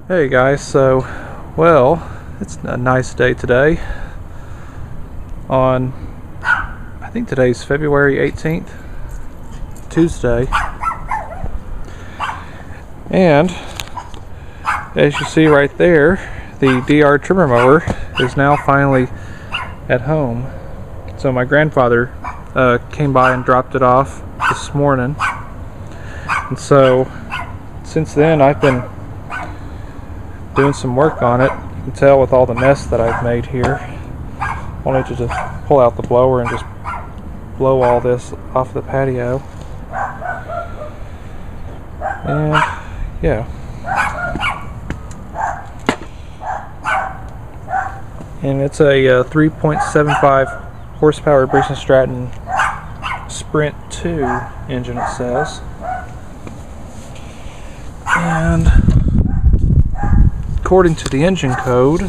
Hey guys, so, well, it's a nice day today. I think today's February 18th, Tuesday. And, as you see right there, the DR trimmer mower is now finally at home. So my grandfather came by and dropped it off this morning. And so, since then I've been doing some work on it. You can tell with all the mess that I've made here. I wanted to just pull out the blower and just blow all this off the patio. And yeah. And it's a 3.75 horsepower Briggs & Stratton Sprint 2 engine, it says. And according to the engine code,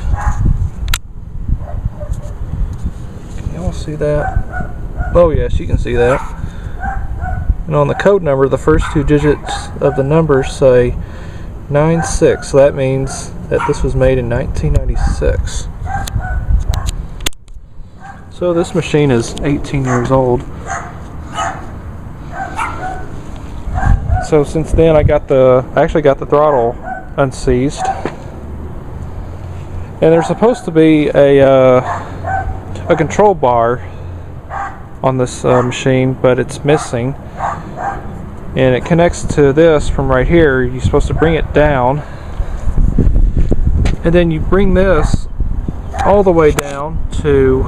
can y'all see that? Oh yes, you can see that. And on the code number, the first two digits of the numbers say 96, so that means that this was made in 1996. So this machine is 18 years old. So since then I actually got the throttle unseized. And there's supposed to be a control bar on this machine, but it's missing. And it connects to this from right here. You're supposed to bring it down, and then you bring this all the way down to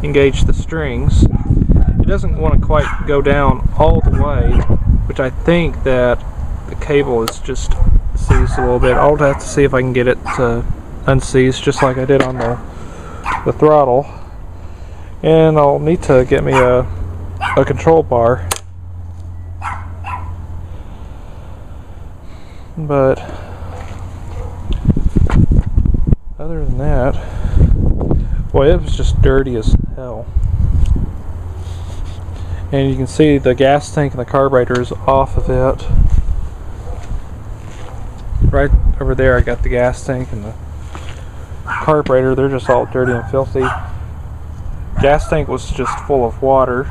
engage the strings. It doesn't want to quite go down all the way, which I think that the cable is just seized a little bit. I'll have to see if I can get it to unseize just like I did on the throttle. And I'll need to get me a control bar. But other than that, boy, it was just dirty as hell. And you can see the gas tank and the carburetor is off of it. Right over there I got the gas tank and the carburetor. They're just all dirty and filthy. Gas tank was just full of water,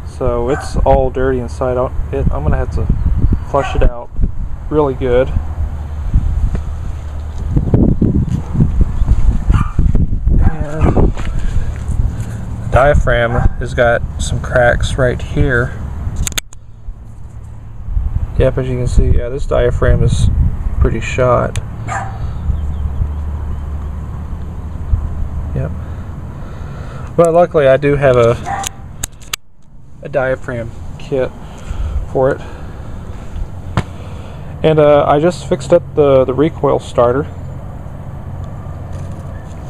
so it's all dirty inside. I'm gonna have to flush it out really good. And the diaphragm has got some cracks right here. Yep, as you can see, yeah, this diaphragm is pretty shot. Yep. But luckily I do have a diaphragm kit for it. And I just fixed up the recoil starter.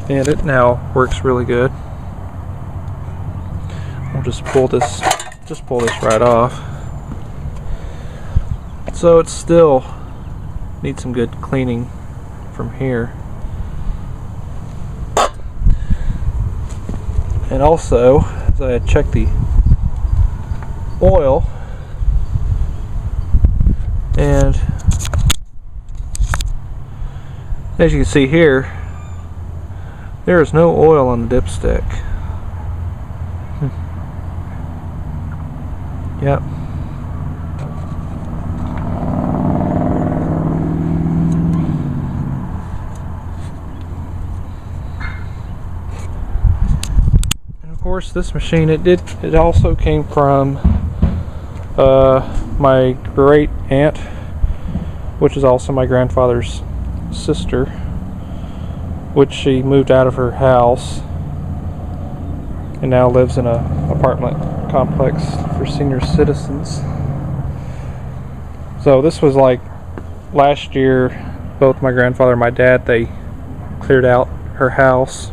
And it now works really good. I'll just pull this right off. So it still needs some good cleaning from here. And also, as I checked the oil, and as you can see here, there is no oil on the dipstick. Yep. Of course, this machine, it also came from my great aunt, which is also my grandfather's sister, which she moved out of her house and now lives in an apartment complex for senior citizens. So this was like last year. Both my grandfather and my dad, they cleared out her house.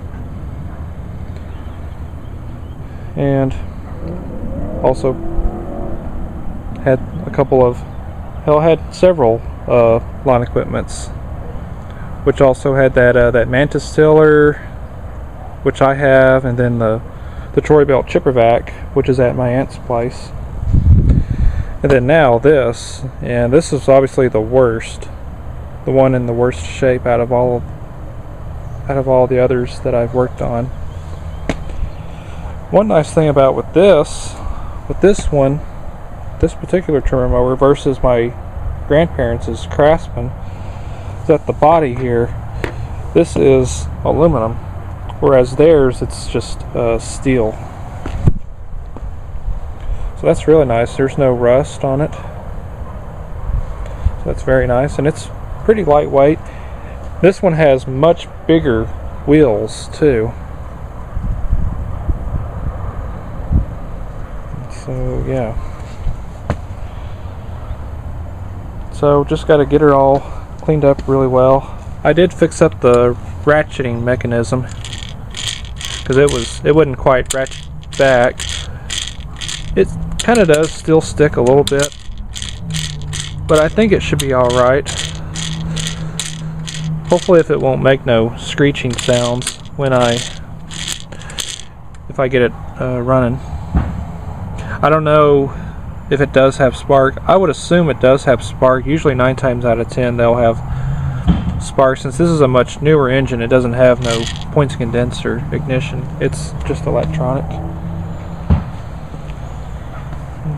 And also had had several lawn equipments, which also had that Mantis tiller, which I have, and then the Troy Belt chipper vac, which is at my aunt's place. And then now this, and this is obviously the worst, the one in the worst shape out of all the others that I've worked on. One nice thing about with this one, this particular trimmer mower versus my grandparents' Craftsman, is that the body here, this is aluminum, whereas theirs it's just steel. So that's really nice. There's no rust on it. So that's very nice, and it's pretty lightweight. This one has much bigger wheels too. So yeah. So just got to get her all cleaned up really well. I did fix up the ratcheting mechanism because it wouldn't quite ratchet back. It kind of does still stick a little bit, but I think it should be alright. Hopefully if it won't make no screeching sounds if I get it running. I don't know if it does have spark. I would assume it does have spark. Usually 9 times out of 10 they'll have spark. Since this is a much newer engine, it doesn't have no points condenser ignition. It's just electronic.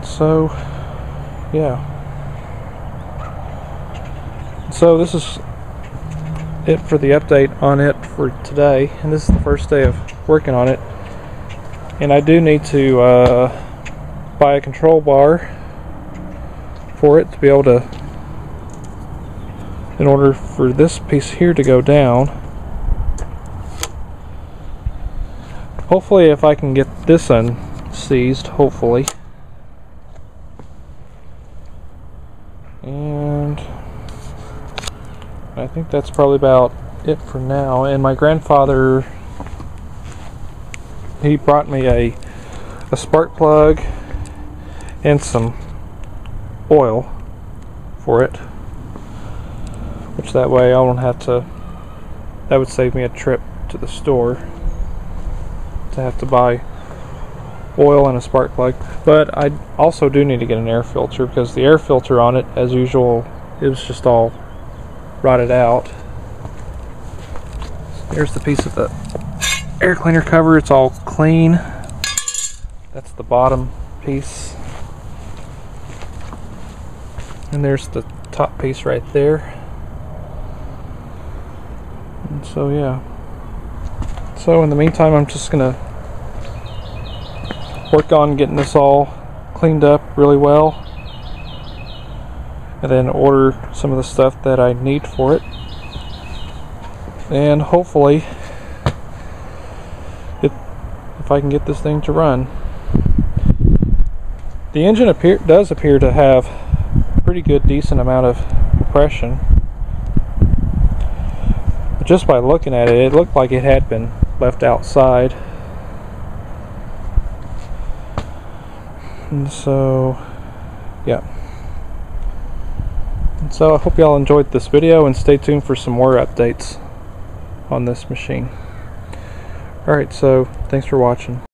So yeah, so this is it for the update on it for today, and this is the first day of working on it. And I do need to buy a control bar for it to be able to, in order for this piece here to go down. Hopefully if I can get this unseized, hopefully. And I think that's probably about it for now. And my grandfather, he brought me a spark plug and some oil for it, which that way I won't have to, that would save me a trip to the store to have to buy oil and a spark plug. But I also do need to get an air filter, because the air filter on it, as usual, it was just all rotted out. Here's the piece of the air cleaner cover. It's all clean. That's the bottom piece, and there's the top piece right there. And so yeah, so in the meantime I'm just gonna work on getting this all cleaned up really well, and then order some of the stuff that I need for it, and hopefully if I can get this thing to run. The engine does appear to have a pretty good, decent amount of compression, but just by looking at it, it looked like it had been left outside. And so yeah, and so I hope y'all enjoyed this video, and stay tuned for some more updates on this machine. Alright, so thanks for watching.